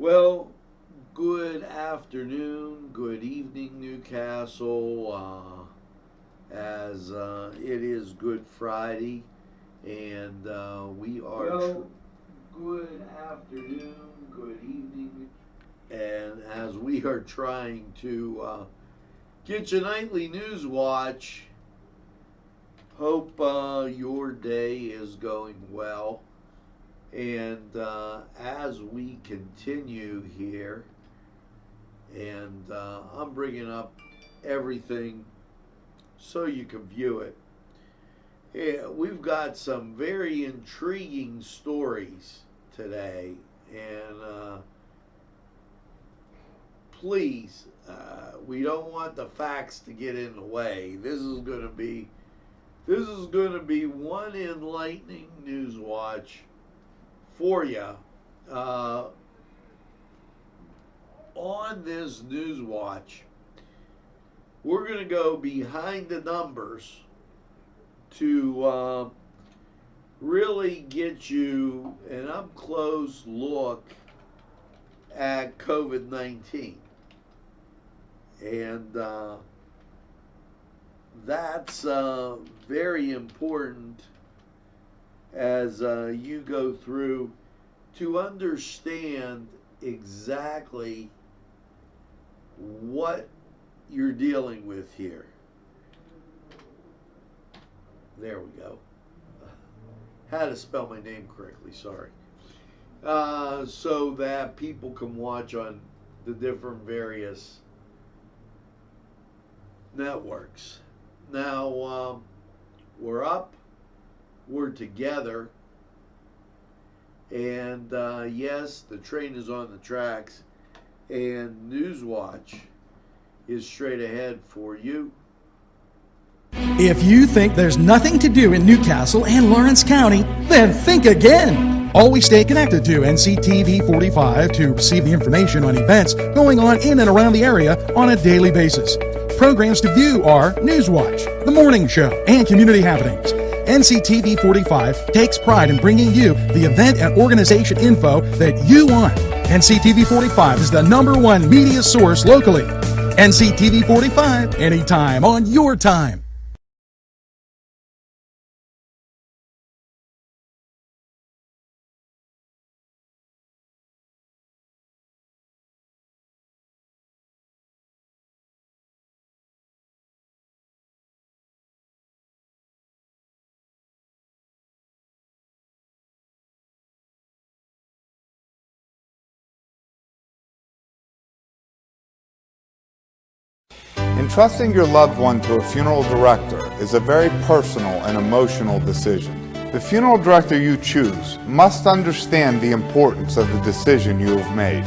Well, good afternoon, good evening, Newcastle. As it is Good Friday, and we are. Good afternoon, good evening, and as we are trying to get your nightly news watch, hope your day is going well. And as we continue here, and I'm bringing up everything so you can view it. Yeah, we've got some very intriguing stories today, and please, we don't want the facts to get in the way. This is going to be one enlightening news watch for you. On this news watch, we're going to go behind the numbers to really get you an up close look at COVID-19. And that's very important as you go through to understand exactly what you're dealing with here. There we go. How to spell my name correctly, sorry. So that people can watch on the different various networks. Now, we're up, we're together, and yes, the train is on the tracks, and Newswatch is straight ahead for you. If you think there's nothing to do in Newcastle and Lawrence County, then think again. Always stay connected to Nctv45 to receive the information on events going on in and around the area on a daily basis. Programs to view are Newswatch, The Morning Show, and Community Happenings. Nctv45 takes pride in bringing you the event and organization info that you want. Nctv45 is the #1 media source locally. Nctv45, anytime on your time. Entrusting your loved one to a funeral director is a very personal and emotional decision. The funeral director you choose must understand the importance of the decision you have made.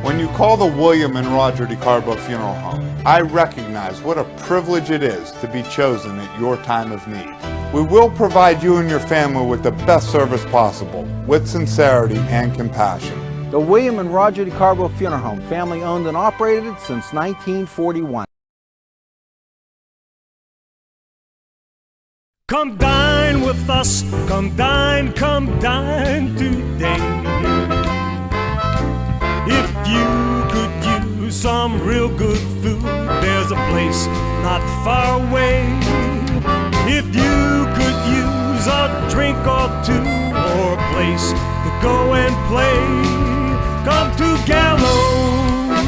When you call the William and Roger DeCarbo Funeral Home, I recognize what a privilege it is to be chosen at your time of need. We will provide you and your family with the best service possible, with sincerity and compassion. The William and Roger DeCarbo Funeral Home, family owned and operated since 1941. Come dine with us, come dine today. If you could use some real good food, there's a place not far away. If you could use a drink or two, or a place to go and play, come to Gallows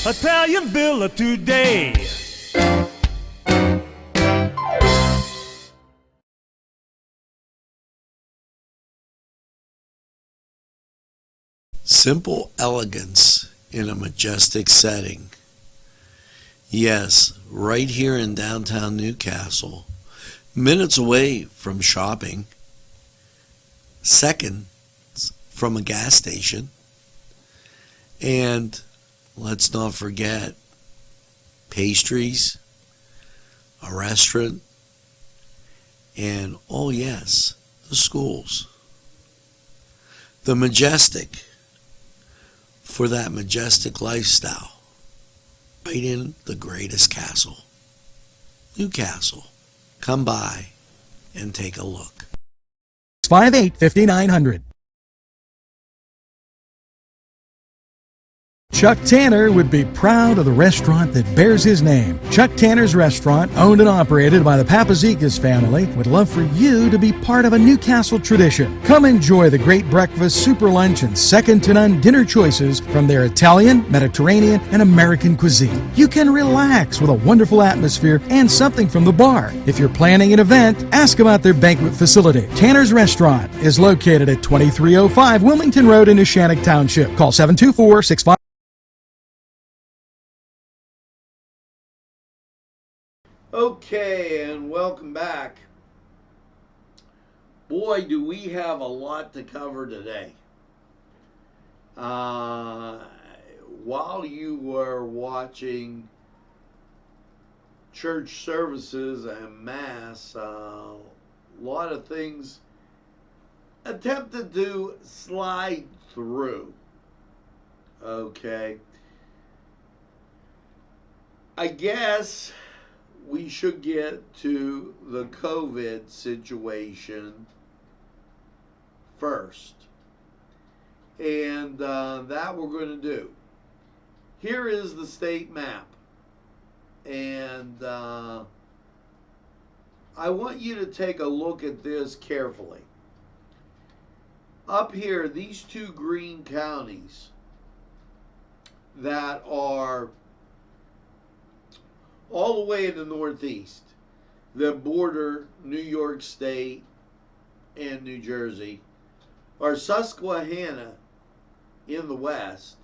Italian Villa today. Simple elegance in a majestic setting. Yes, right here in downtown Newcastle, minutes away from shopping, seconds from a gas station, and let's not forget pastries, a restaurant, and oh yes, the schools. The majestic for that majestic lifestyle, right in the greatest castle, Newcastle. Come by and take a look. 58 5900. Chuck Tanner would be proud of the restaurant that bears his name. Chuck Tanner's Restaurant, owned and operated by the Papazikas family, would love for you to be part of a Newcastle tradition. Come enjoy the great breakfast, super lunch, and second-to-none dinner choices from their Italian, Mediterranean, and American cuisine. You can relax with a wonderful atmosphere and something from the bar. If you're planning an event, ask about their banquet facility. Tanner's Restaurant is located at 2305 Wilmington Road in Neshannock Township. Call 724-65... Okay, and welcome back. Boy, do we have a lot to cover today. While you were watching church services and Mass, a lot of things attempted to slide through. Okay. I guess we should get to the COVID situation first. And that we're going to do. Here is the state map. And I want you to take a look at this carefully. Up here, these two green counties that are all the way in the northeast, that border New York State and New Jersey, are Susquehanna in the west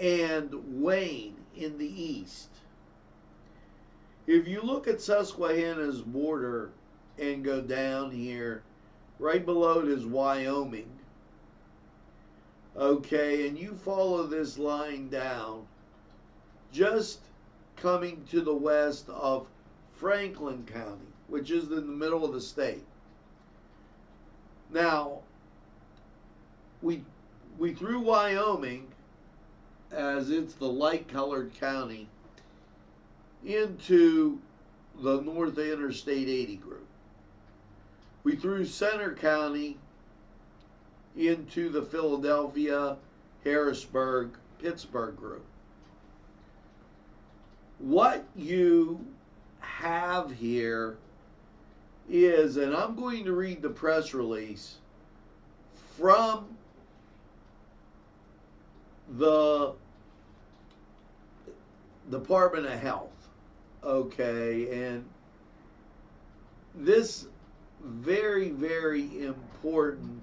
and Wayne in the east. If you look at Susquehanna's border and go down here, right below it is Wyoming. Okay, and you follow this line down, just coming to the west of Franklin County, which is in the middle of the state. Now, we threw Wyoming, as it's the light-colored county, into the North Interstate 80 group. We threw Center County into the Philadelphia, Harrisburg, Pittsburgh group. What you have here is, and I'm going to read the press release from the Department of Health, okay, and this very, very important,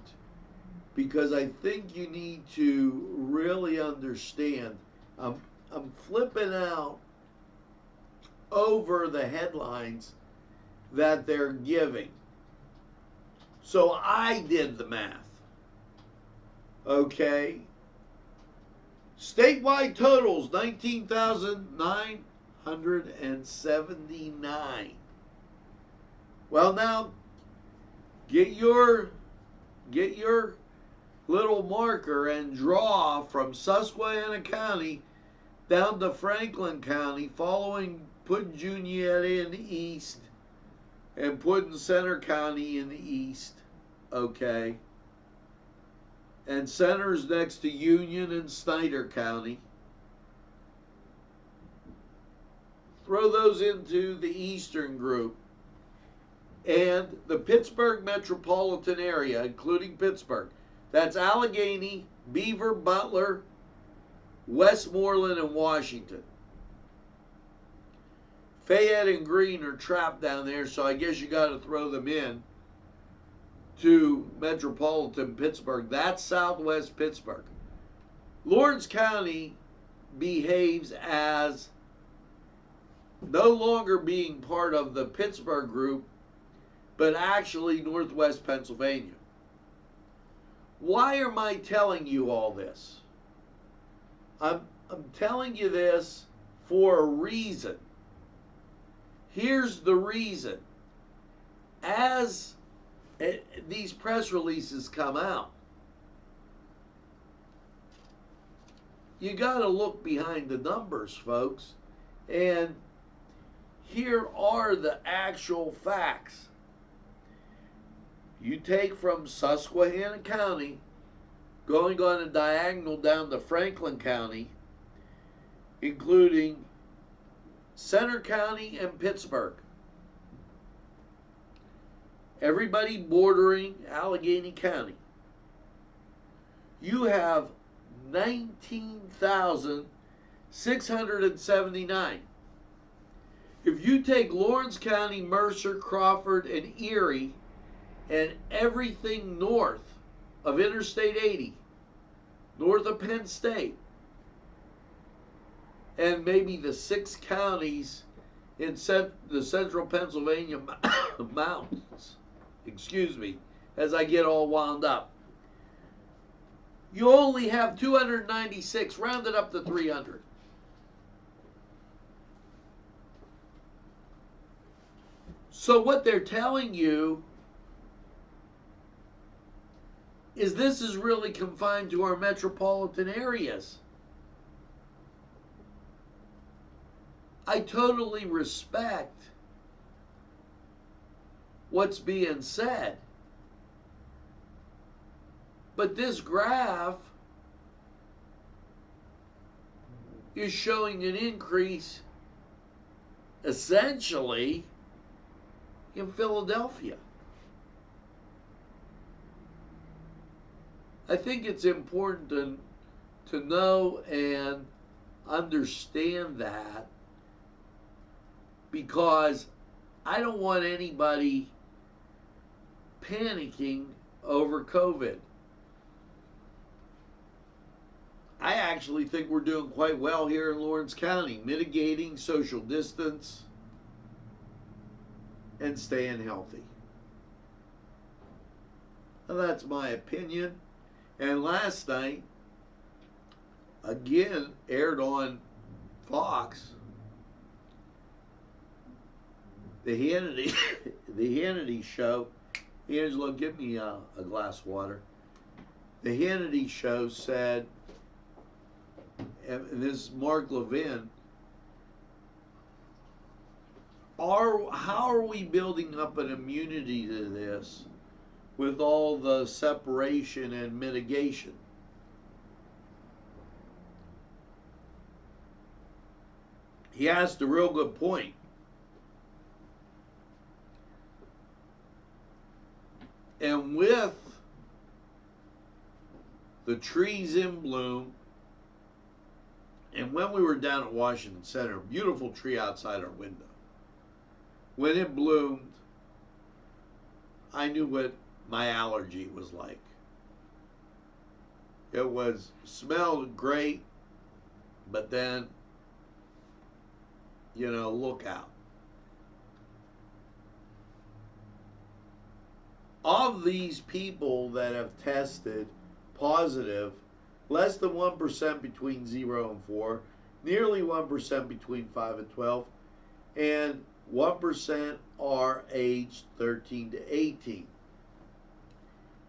because I think you need to really understand. I'm flipping out over the headlines that they're giving. So I did the math. Okay. Statewide totals, 19,979. Well, now get your little marker and draw from Susquehanna County down to Franklin County, putting Juniata in the east and putting Center County in the east, okay? And Center's next to Union and Snyder County. Throw those into the eastern group. And the Pittsburgh metropolitan area, including Pittsburgh, that's Allegheny, Beaver, Butler, Westmoreland, and Washington. Fayette and Greene are trapped down there, so I guess you got to throw them in to metropolitan Pittsburgh. That's southwest Pittsburgh. Lawrence County behaves as no longer being part of the Pittsburgh group, but actually northwest Pennsylvania. Why am I telling you all this? I'm telling you this for a reason. Here's the reason. As these press releases come out, you got to look behind the numbers, folks. And here are the actual facts. You take from Susquehanna County, going on a diagonal down to Franklin County, including Center County and Pittsburgh. Everybody bordering Allegheny County. You have 19,679. If you take Lawrence County, Mercer, Crawford, and Erie, and everything north of Interstate 80, north of Penn State, and maybe the 6 counties in the central Pennsylvania mountains, excuse me, as I get all wound up, you only have 296, rounded up to 300. So what they're telling you is this is really confined to our metropolitan areas. I totally respect what's being said, but this graph is showing an increase essentially in Philadelphia. I think it's important to know and understand that, because I don't want anybody panicking over COVID. I actually think we're doing quite well here in Lawrence County, mitigating social distance and staying healthy. Now, that's my opinion. And last night, again, aired on Fox, the Hannity show. Angelo, give me a glass of water. The Hannity show said, and this is Mark Levin, how are we building up an immunity to this with all the separation and mitigation? He asked a real good point. And with the trees in bloom, and when we were down at Washington Center, a beautiful tree outside our window, when it bloomed, I knew what my allergy was like. It smelled great, but then, look out. Of these people that have tested positive, less than 1% between 0 and 4, nearly 1% between 5 and 12, and 1% are aged 13 to 18.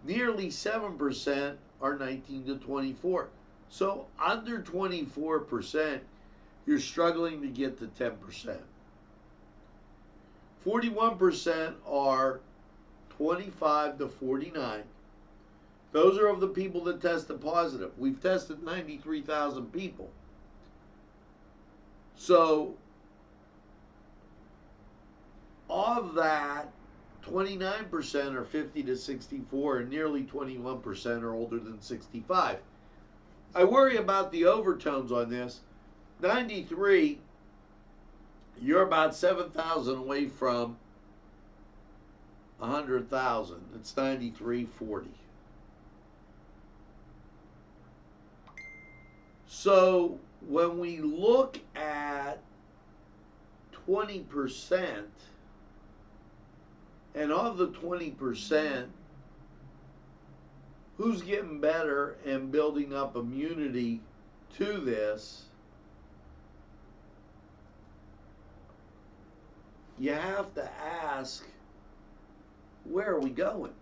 Nearly 7% are 19 to 24. So under 24%, you're struggling to get to 10%. 41% are 25 to 49. Those are of the people that tested positive. We've tested 93,000 people. So of that, 29% are 50 to 64, and nearly 21% are older than 65. I worry about the overtones on this. 93, you're about 7,000 away from 100,000. It's 93.40. So when we look at 20%, and of the 20%, who's getting better and building up immunity to this, you have to ask, where are we going?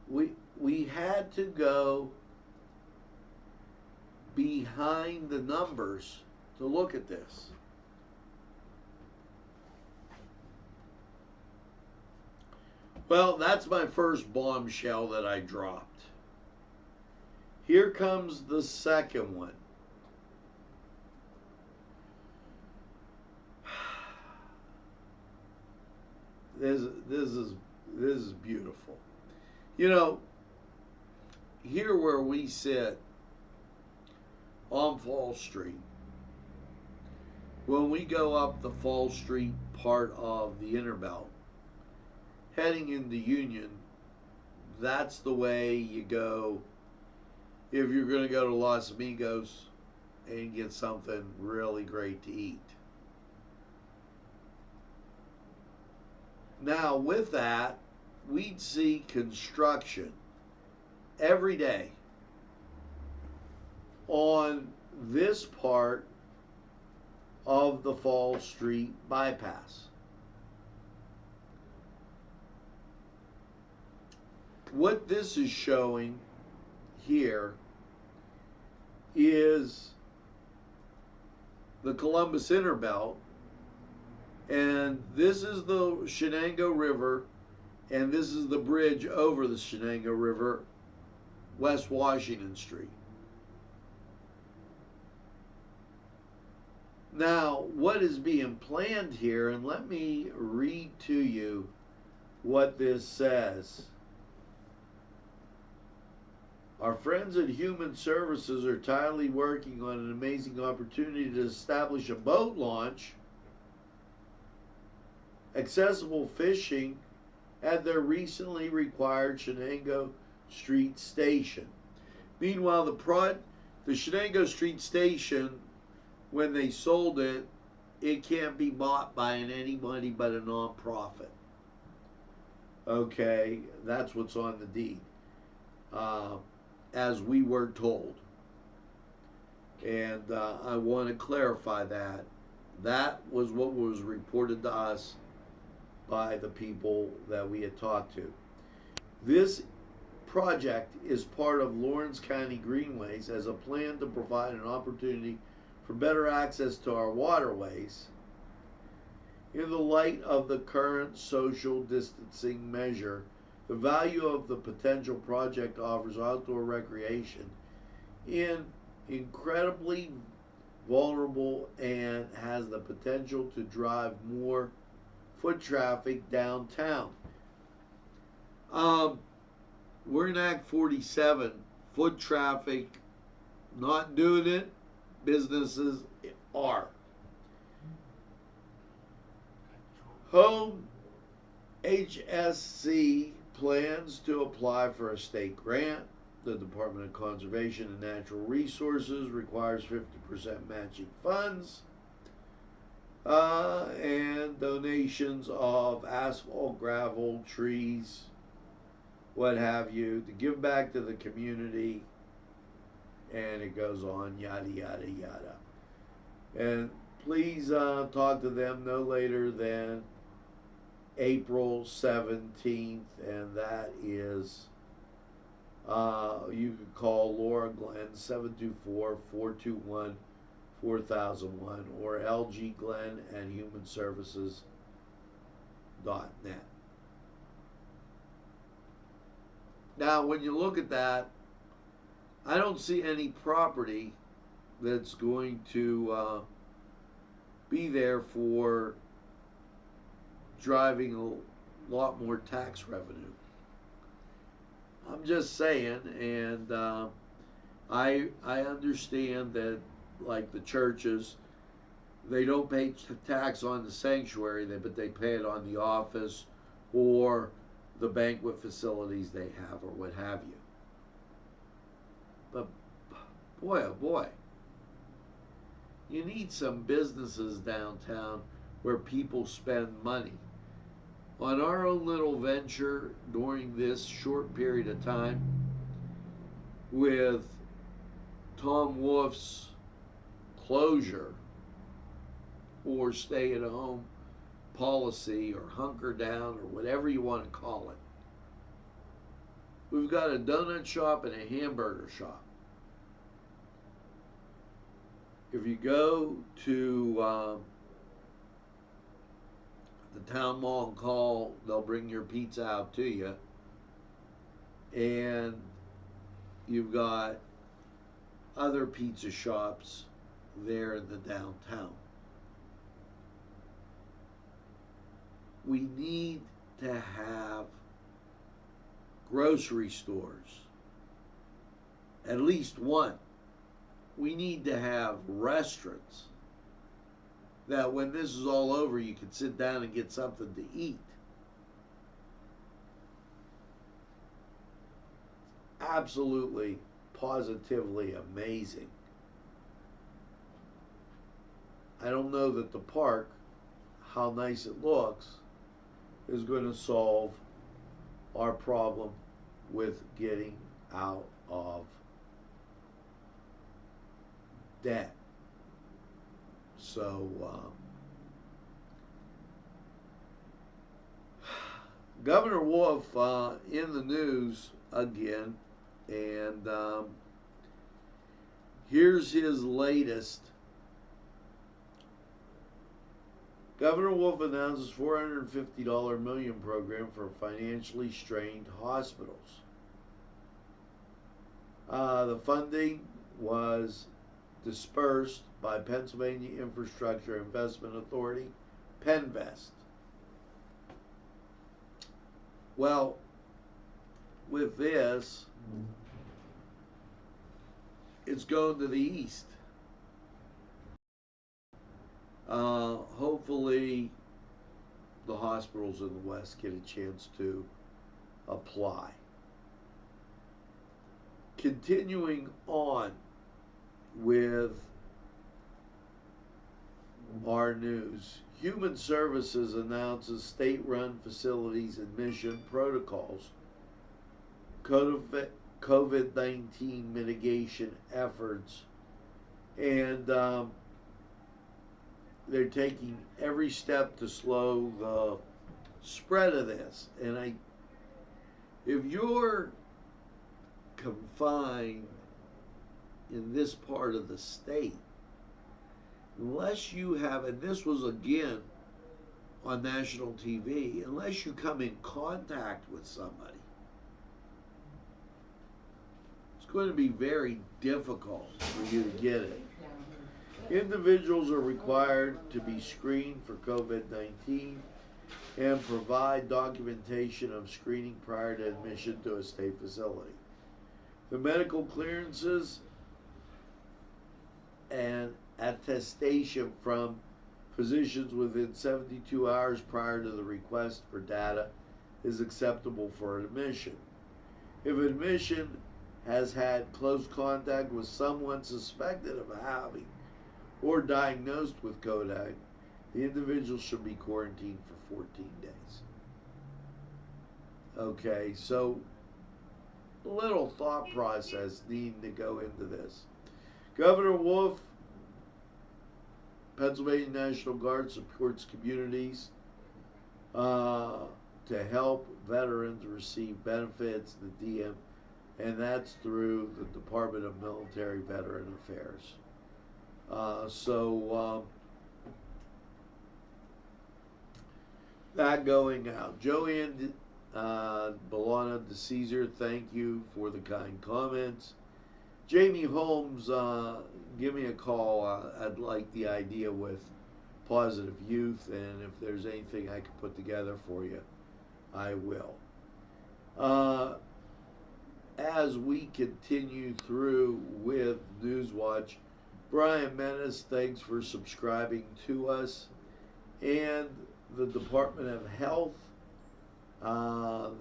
We had to go behind the numbers to look at this. Well, that's my first bombshell that I dropped. Here comes the second one. This is beautiful. You know, here where we sit on Fall Street, when we go up the Fall Street part of the Inner Belt, heading into Union, that's the way you go if you're going to go to Los Amigos and get something really great to eat. Now, with that, we'd see construction every day on this part of the Fall Street bypass. What this is showing here is the Columbus Inner Belt, and this is the Shenango River, and this is the bridge over the Shenango River, West Washington Street. Now, what is being planned here, and let me read to you what this says. Our friends at Human Services are tirelessly working on an amazing opportunity to establish a boat launch, accessible fishing at their recently required Shenango Street Station. Meanwhile, the Shenango Street Station, when they sold it, it can't be bought by anybody but a nonprofit. Okay, that's what's on the deed, as we were told. And I want to clarify that. That was what was reported to us by the people that we had talked to. This project is part of Lawrence County Greenways as a plan to provide an opportunity for better access to our waterways in the light of the current social distancing measure. The value of the potential project offers outdoor recreation in incredibly vulnerable and has the potential to drive more foot traffic downtown. We're in Act 47. Foot traffic, not doing it. Businesses are. Home HSC plans to apply for a state grant. The Department of Conservation and Natural Resources requires 50% matching funds and donations of asphalt, gravel, trees, what have you, to give back to the community, and it goes on, yada, yada, yada. And please talk to them no later than April 17th, and that is, you can call Laura Glenn, 724-421-4001, or lgglenn@humanservices.net. Now, when you look at that, I don't see any property that's going to be there for driving a lot more tax revenue. I'm just saying, and I understand that, like the churches, they don't pay tax on the sanctuary, but they pay it on the office or the banquet facilities they have or what have you. But boy, oh boy, you need some businesses downtown where people spend money. On our own little venture during this short period of time with Tom Wolf's closure or stay at home policy or hunker down or whatever you want to call it, we've got a donut shop and a hamburger shop. If you go to the town mall and call, they'll bring your pizza out to you. And you've got other pizza shops there in the downtown. We need to have grocery stores, at least one. We need to have restaurants that when this is all over, you can sit down and get something to eat. Absolutely, positively amazing. I don't know that the park, how nice it looks, is going to solve our problem with getting out of debt. So, Governor Wolf in the news again, and here's his latest. Governor Wolf announces $450 million program for financially strained hospitals. The funding was dispersed by Pennsylvania Infrastructure Investment Authority, PennVest. Well, with this, it's going to the east. Hopefully, the hospitals in the West get a chance to apply. Continuing on with our news, Human Services announces state-run facilities admission protocols, COVID-19 mitigation efforts, and they're taking every step to slow the spread of this. And if you're confined in this part of the state, unless you have, and this was again on national TV, unless you come in contact with somebody, it's going to be very difficult for you to get it. Individuals are required to be screened for COVID-19 and provide documentation of screening prior to admission to a state facility. The medical clearances and attestation from physicians within 72 hours prior to the request for data is acceptable for admission. If admission has had close contact with someone suspected of having or diagnosed with COVID, the individual should be quarantined for 14 days. Okay, so a little thought process needing to go into this. Governor Wolf, Pennsylvania National Guard supports communities to help veterans receive benefits, the DM, and that's through the Department of Military Veteran Affairs. That going out. Joanne Bologna DeCesar, thank you for the kind comments. Jamie Holmes, give me a call. I'd like the idea with Positive Youth, and if there's anything I can put together for you, I will. As we continue through with Newswatch, Brian Menace, thanks for subscribing to us. And the Department of Health,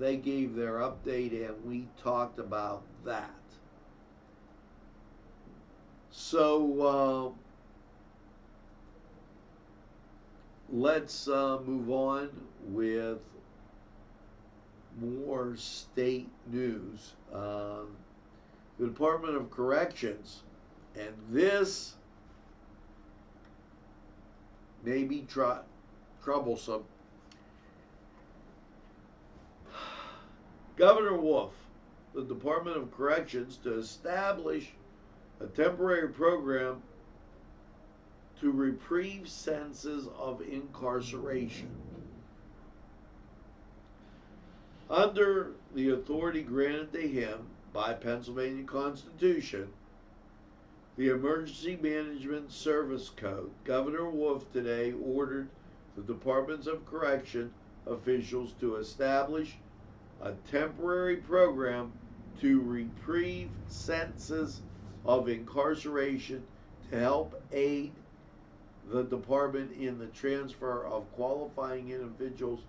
they gave their update and we talked about that. So let's move on with more state news. The Department of Corrections, and this may be troublesome. Governor Wolf, the Department of Corrections, to establish a temporary program to reprieve sentences of incarceration. Under the authority granted to him by Pennsylvania Constitution, the Emergency Management Service Code, Governor Wolf today ordered the Departments of Correction officials to establish a temporary program to reprieve sentences of incarceration to help aid the department in the transfer of qualifying individuals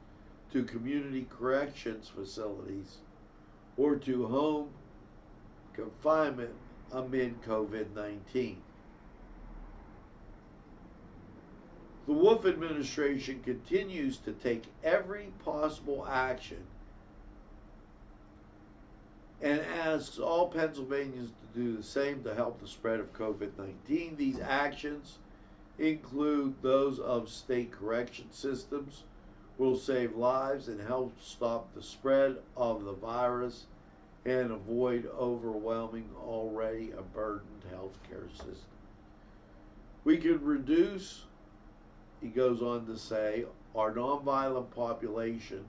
to community corrections facilities or to home confinement amid COVID-19. The Wolf administration continues to take every possible action and asks all Pennsylvanians to do the same to help the spread of COVID-19. These actions include those of state correction systems, will save lives and help stop the spread of the virus and avoid overwhelming already a burdened healthcare system. We could reduce, he goes on to say, our nonviolent population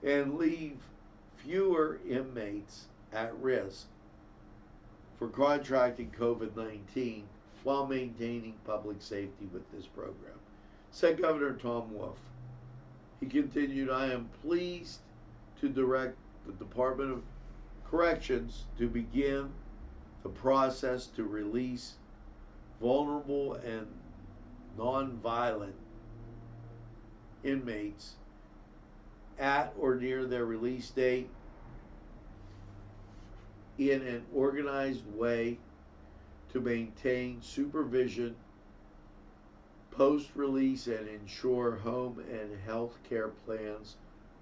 and leave fewer inmates at risk for contracting COVID-19 while maintaining public safety with this program, said Governor Tom Wolf. He continued, I am pleased to direct the Department of Corrections to begin the process to release vulnerable and nonviolent inmates at or near their release date in an organized way to maintain supervision post-release and ensure home and health care plans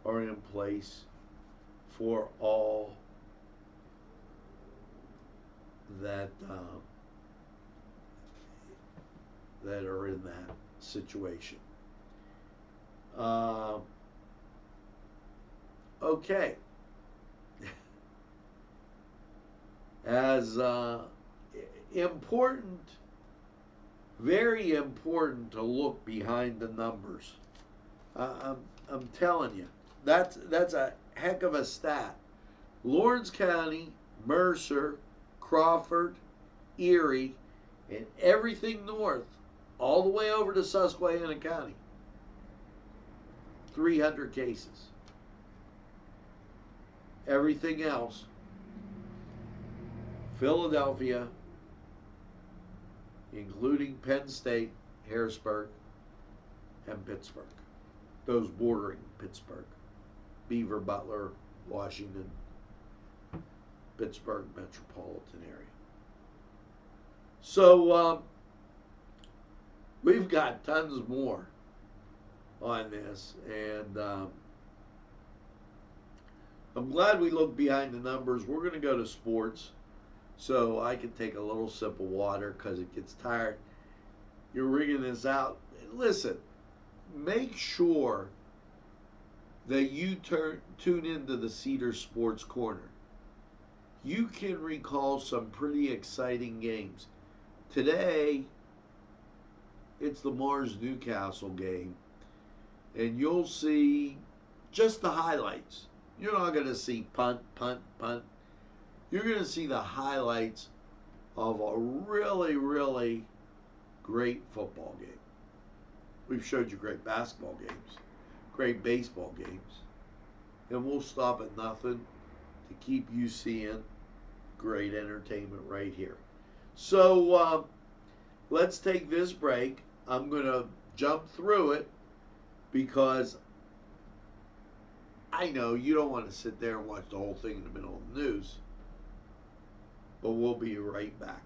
are in place for all that that are in that situation. Okay. As important, very important to look behind the numbers. I'm telling you, that's a heck of a stat. Lawrence County, Mercer, Crawford, Erie, and everything north, all the way over to Susquehanna County, 300 cases. Everything else, Philadelphia, including Penn State, Harrisburg, and Pittsburgh. Those bordering Pittsburgh. Beaver, Butler, Washington, Pittsburgh metropolitan area. So we've got tons more on this, and I'm glad we looked behind the numbers. We're going to go to sports so I can take a little sip of water because it gets tired. You're rigging this out. Listen, make sure that you tune into the Cedar Sports Corner. You can recall some pretty exciting games. Today, it's the Mars-Newcastle game, and you'll see just the highlights. You're not going to see punt, punt, punt. You're going to see the highlights of a really, really great football game. We've showed you great basketball games, great baseball games, and we'll stop at nothing to keep you seeing great entertainment right here. So let's take this break. I'm going to jump through it because I know you don't want to sit there and watch the whole thing in the middle of the news, but we'll be right back.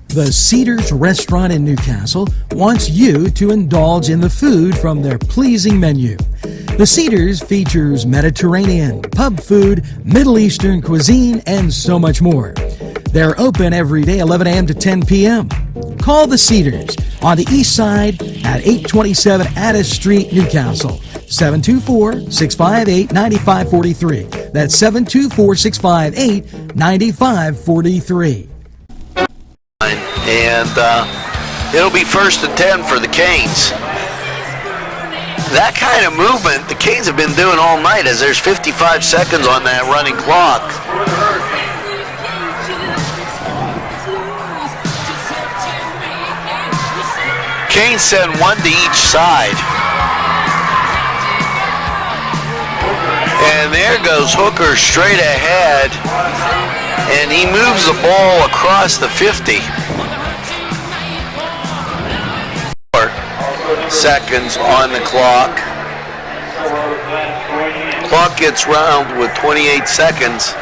The Cedars Restaurant in Newcastle wants you to indulge in the food from their pleasing menu. The Cedars features Mediterranean, pub food, Middle Eastern cuisine, and so much more. They're open every day, 11 a.m. to 10 p.m. Call the Cedars on the east side at 827 Addis Street, Newcastle, 724-658-9543. That's 724-658-9543. And it'll be 1st and 10 for the Canes. that kind of movement the Canes have been doing all night, as there's 55 seconds on that running clock. Canes send one to each side. And there goes Hooker straight ahead, and he moves the ball across the 50. 4 seconds on the clock. Clock gets round with 28 seconds.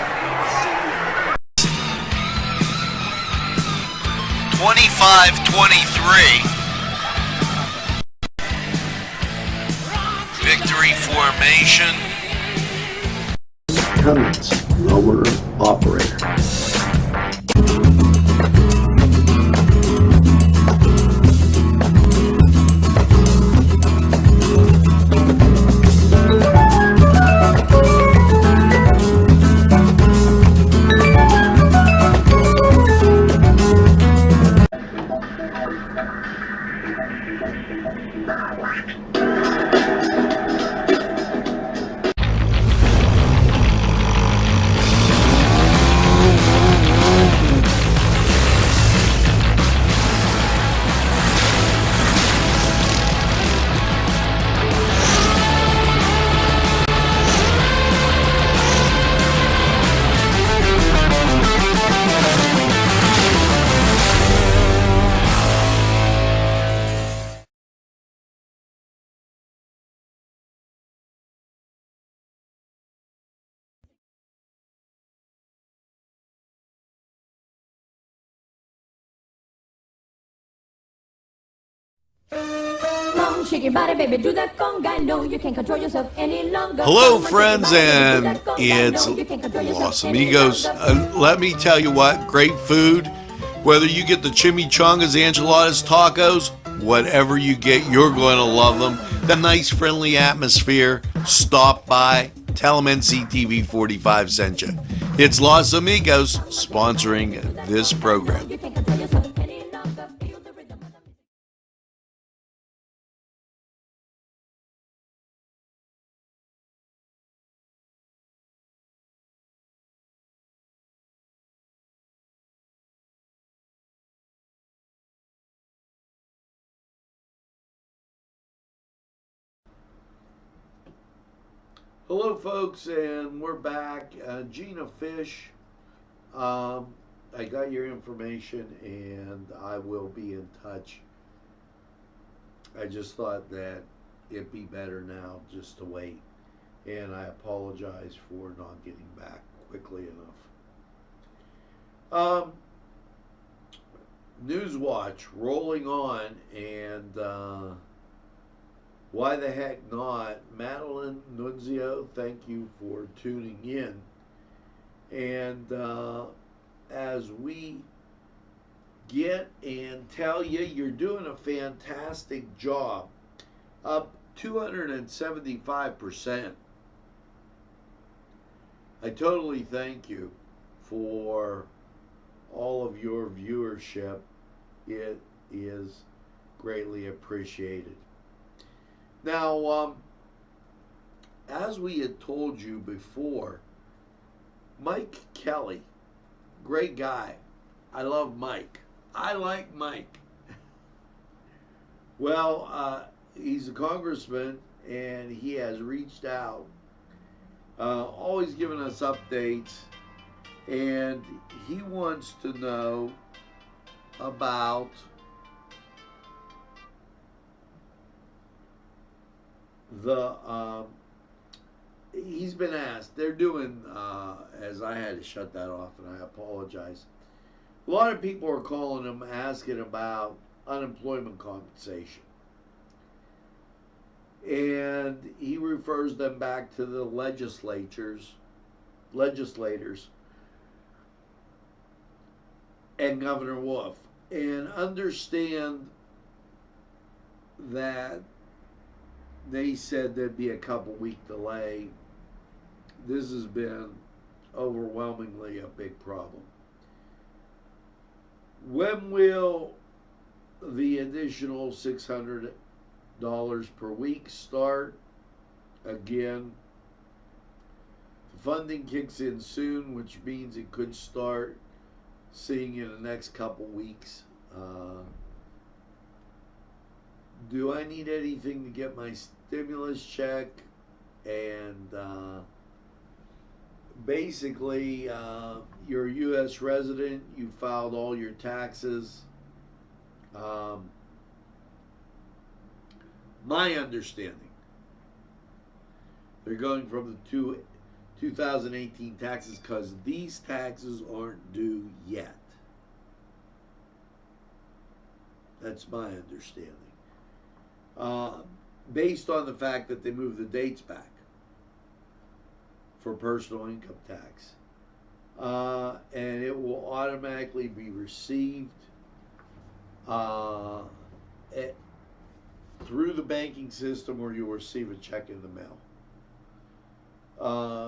25-23. Victory formation. Cummins, lower operator. Shake your body, baby, do that conga. No, you can't control yourself any longer. Hello, friends, and it's Los Amigos. Let me tell you what, great food. Whether you get the chimichangas, enchiladas, tacos, whatever you get, you're going to love them. The nice, friendly atmosphere. Stop by. Tell them Nctv45 sent you. It's Los Amigos sponsoring this program. Hello, folks, and we're back. Gina Fish, I got your information, and I will be in touch. I just thought that it'd be better now just to wait, and I apologize for not getting back quickly enough. Newswatch rolling on, and why the heck not? Madeline Nunzio, thank you for tuning in. And as we get and tell you, you're doing a fantastic job. Up 275%. I totally thank you for all of your viewership. It is greatly appreciated. Now, as we had told you before, Mike Kelly, great guy. I love Mike. I like Mike. Well, he's a congressman, and he has reached out, always giving us updates, and he wants to know about he's been asked, they're doing, as I had to shut that off, and I apologize. A lot of people are calling him, asking about unemployment compensation. And he refers them back to the legislators, and Governor Wolf. And understand that they said there'd be a couple-week delay. This has been overwhelmingly a big problem. When will the additional $600 per week start. Again, the funding kicks in soon, which means it could start seeing in the next couple weeks. Do I need anything to get my stimulus check? And basically, you're a U.S. resident, you filed all your taxes. My understanding, they're going from the 2018 taxes because these taxes aren't due yet. That's my understanding. Based on the fact that they moved the dates back for personal income tax. And it will automatically be received through the banking system, or you'll receive a check in the mail.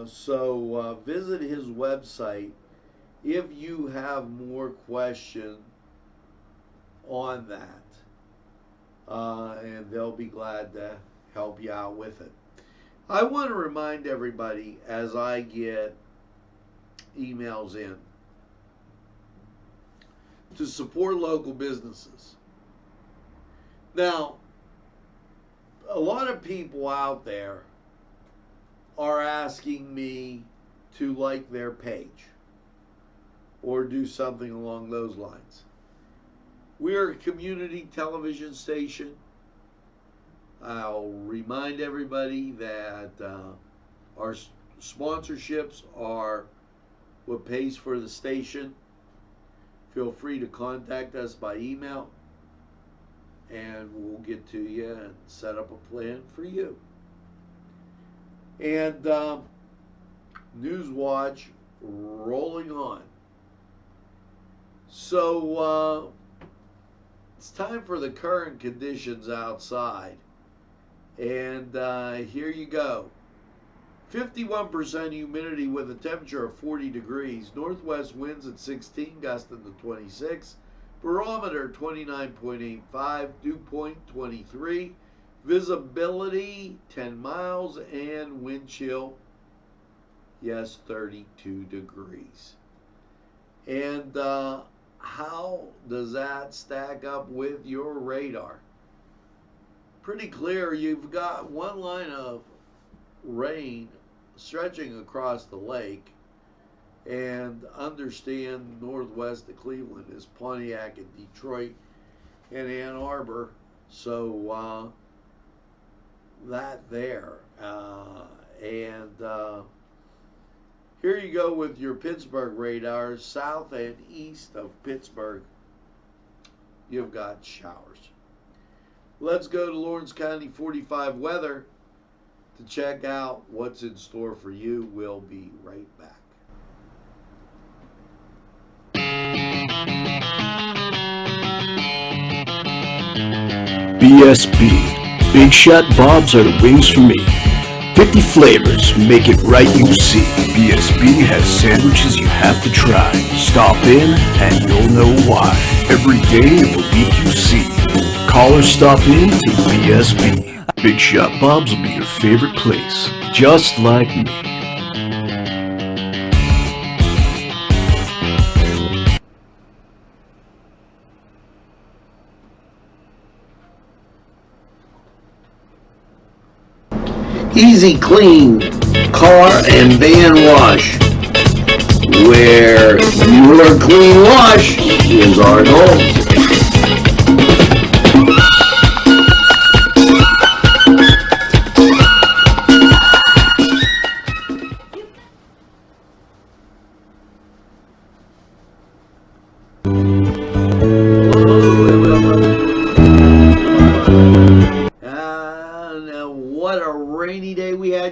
So visit his website if you have more questions on that. And they'll be glad to help you out with it. I want to remind everybody as I get emails in to support local businesses. Now, a lot of people out there are asking me to like their page or do something along those lines. We're a community television station. I'll remind everybody that our sponsorships are what pays for the station. Feel free to contact us by email, and we'll get to you and set up a plan for you. And Newswatch rolling on. So it's time for the current conditions outside. And here you go. 51% humidity with a temperature of 40 degrees. Northwest winds at 16, gusting to 26. Barometer 29.85. Dew point 23. Visibility 10 miles. And wind chill, yes, 32 degrees. And how does that stack up with your radar? Pretty clear. You've got one line of rain stretching across the lake, and understand northwest of Cleveland is Pontiac and Detroit and Ann Arbor. So that there. And here you go with your Pittsburgh radar. South and east of Pittsburgh, you've got showers. Let's go to Lawrence County 45 weather to check out what's in store for you. We'll be right back. BSB. Big Shot Bobs are the wings for me. 50 flavors, make it right, you see. BSB has sandwiches you have to try. Stop in and you'll know why. Every day of the week you see. Call or stop in to BSB. Big Shot Bobs will be your favorite place, just like me. Easy Clean Car and Van Wash, where your clean wash is our goal.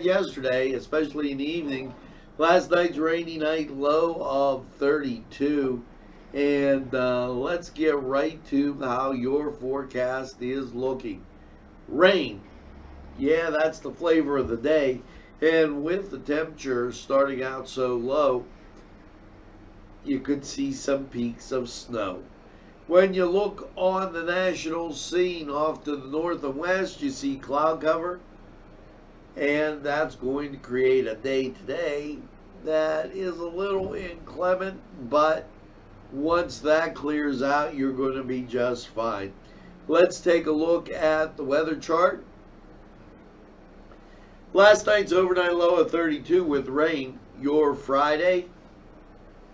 Yesterday, especially in the evening. Last night's rainy night, low of 32. And let's get right to how your forecast is looking. Rain. Yeah, that's the flavor of the day. And with the temperature starting out so low, you could see some peaks of snow. When you look on the national scene off to the north and west, you see cloud cover, and that's going to create a day today that is a little inclement, but once that clears out, you're going to be just fine. Let's take a look at the weather chart. Last night's overnight low of 32 with rain. Your Friday,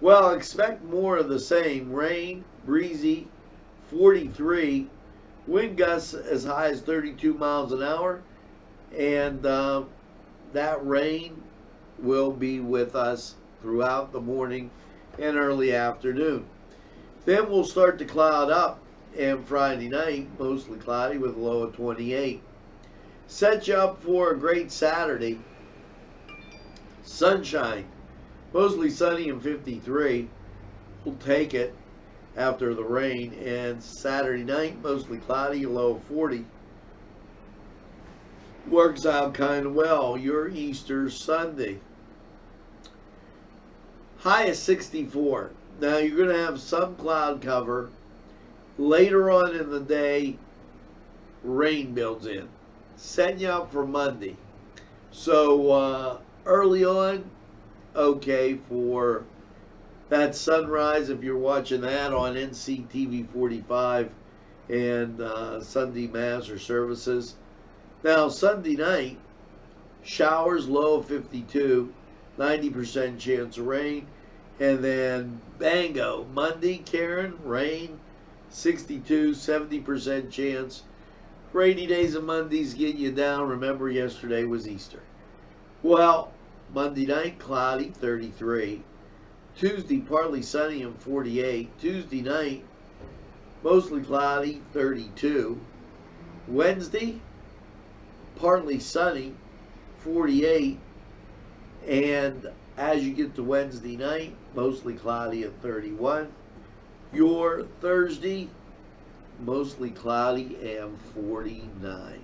well, expect more of the same. Rain, breezy, 43. Wind gusts as high as 32 miles an hour. And that rain will be with us throughout the morning and early afternoon. Then we'll start to cloud up, and Friday night, mostly cloudy with a low of 28. Set you up for a great Saturday. Sunshine, mostly sunny and 53. We'll take it after the rain. And Saturday night, mostly cloudy, a low of 40. Works out kind of well. Your Easter Sunday. High is 64. Now you're going to have some cloud cover. Later on in the day, rain builds in. Setting you up for Monday. So early on, okay for that sunrise if you're watching that on Nctv45 and Sunday Mass or services. Now Sunday night, showers, low of 52, 90% chance of rain. And then bango, Monday, Karen, rain, 62, 70% chance. Rainy days and Mondays get you down. Remember, yesterday was Easter. Well, Monday night, cloudy, 33. Tuesday, partly sunny and 48. Tuesday night, mostly cloudy, 32. Wednesday, partly sunny, 48. And as you get to Wednesday night, mostly cloudy at 31. Your Thursday, mostly cloudy and 49.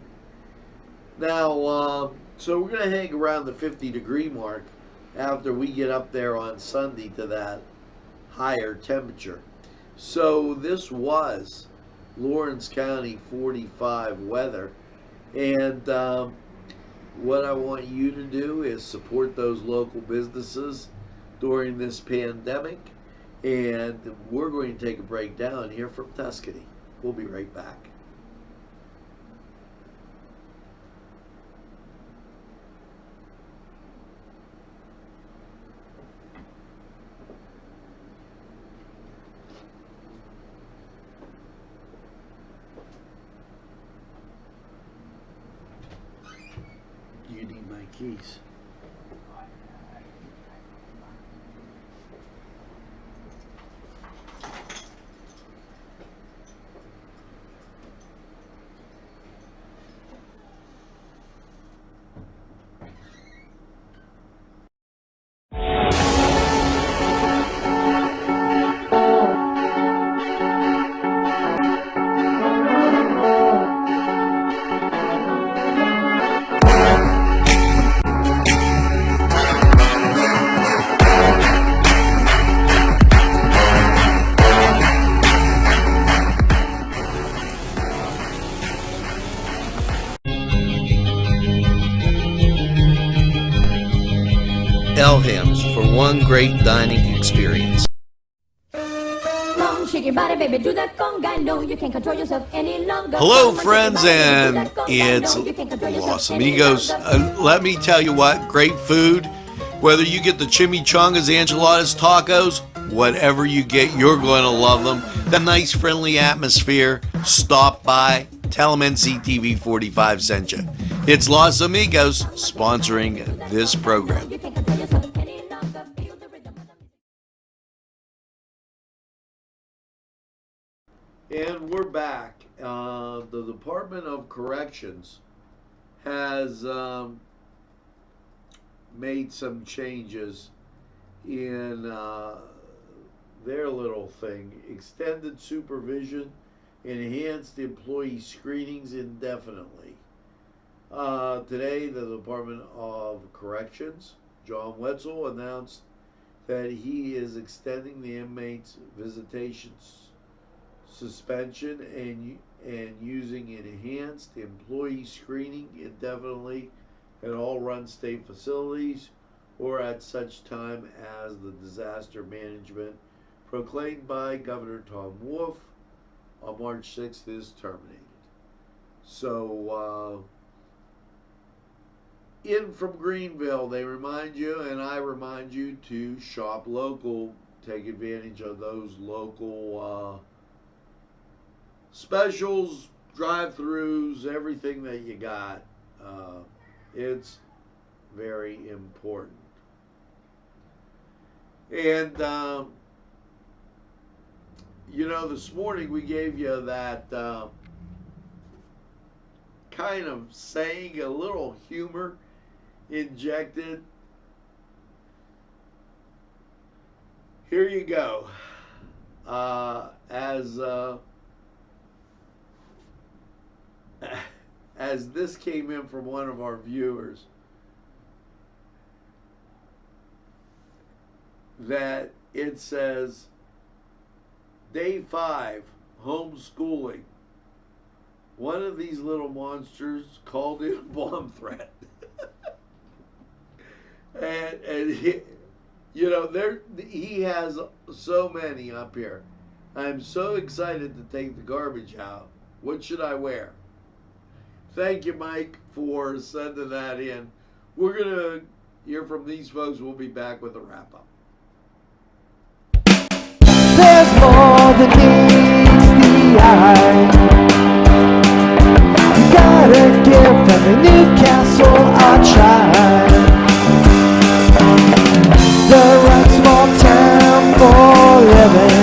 Now, so we're going to hang around the 50-degree mark after we get up there on Sunday to that higher temperature. So this was Lawrence County 45 weather. And what I want you to do is support those local businesses during this pandemic. And we're going to take a break down here from Tuscany. We'll be right back. You need my keys. Elham's for one great dining experience. Come shake your body, baby, do that conga. No, you can't control yourself any longer. Hello, Come on, friends, shake your body, and baby, do that conga. it's No, you can't control yourself Los any Amigos. longer. Let me tell you what, great food. Whether you get the chimichangas, enchiladas, tacos, whatever you get, you're going to love them. The nice, friendly atmosphere. Stop by. Tell them NCTV45 sent you. It's Los Amigos sponsoring this program. You can't control yourself any longer. Feel the rhythm of the And we're back. The Department of Corrections has made some changes in their little thing. Extended supervision, enhanced employee screenings indefinitely. Today, the Department of Corrections, John Wetzel, announced that he is extending the inmates' visitations suspension and using enhanced employee screening indefinitely at all run state facilities or at such time as the disaster management proclaimed by Governor Tom Wolf on March 6th is terminated. So, in from Greenville, they remind you, and I remind you, to shop local. Take advantage of those local specials, drive-throughs, everything that you got. It's very important. And, you know, this morning we gave you that kind of saying, a little humor injected. Here you go. As this came in from one of our viewers, that it says, Day 5, homeschooling. One of these little monsters called in a bomb threat. and he, you know, he has so many up here. I'm so excited to take the garbage out. What should I wear? Thank you, Mike, for sending that in. We're going to hear from these folks. We'll be back with a wrap-up. There's more than meets the eye. You gotta give them a Newcastle a try. The right small town for living.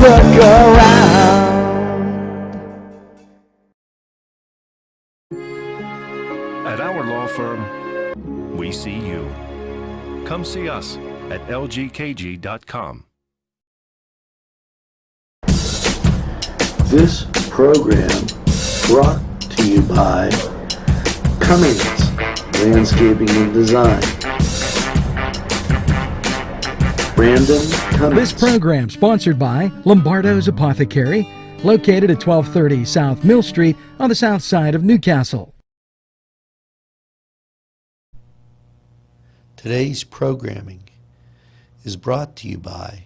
Look around. At our law firm, we see you. Come see us at lgkg.com. This program brought to you by Cummings Landscaping and Design. Brandon Cummings. This program sponsored by Lombardo's Apothecary, located at 1230 South Mill Street on the south side of Newcastle. Today's programming is brought to you by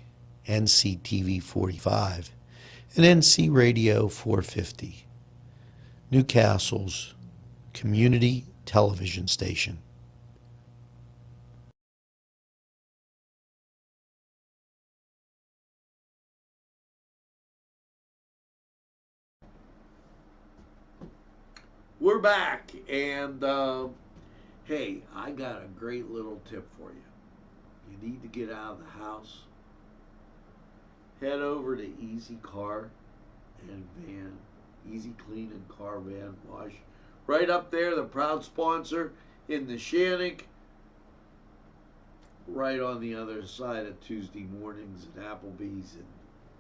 Nctv45 and NC Radio 450, Newcastle's community television station. We're back, and hey, I got a great little tip for you. You need to get out of the house. Head over to Easy Car and Van, Easy Clean and Car Van Wash. Right up there, the proud sponsor in the Shannick. Right on the other side of Tuesday mornings at Applebee's, and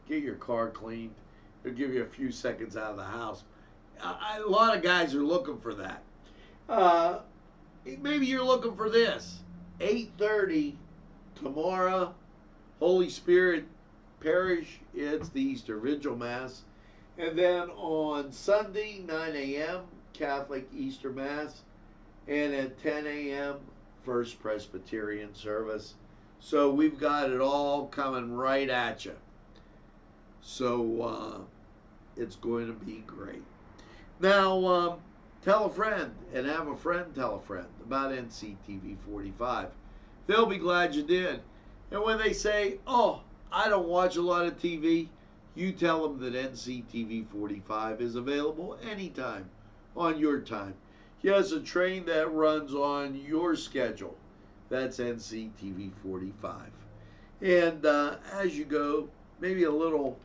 get your car cleaned. It'll give you a few seconds out of the house. A lot of guys are looking for that. Maybe you're looking for this. 8:30 tomorrow, Holy Spirit Parish. It's the Easter Vigil Mass. And then on Sunday, 9 a.m., Catholic Easter Mass. And at 10 a.m., First Presbyterian service. So we've got it all coming right at you. So it's going to be great. Now, tell a friend, and have a friend tell a friend about Nctv45. They'll be glad you did. And when they say, oh, I don't watch a lot of TV, you tell them that Nctv45 is available anytime on your time. Yes, a train that runs on your schedule. That's Nctv45. And as you go, maybe a little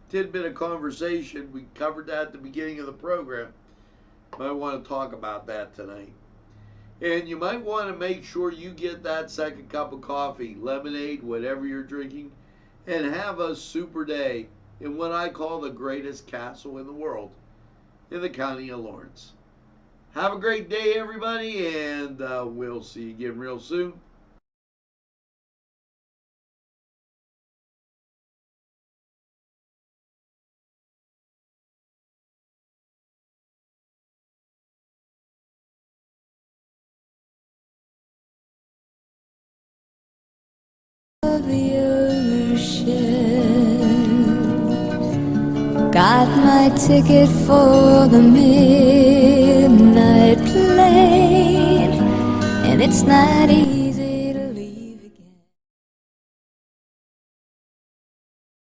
tidbit of conversation. We covered that at the beginning of the program. Might want to talk about that tonight. And you might want to make sure you get that second cup of coffee, lemonade, whatever you're drinking, and have a super day in what I call the greatest castle in the world, in the county of Lawrence. Have a great day, everybody, and we'll see you again real soon. my ticket for the midnight plane, and it's not easy.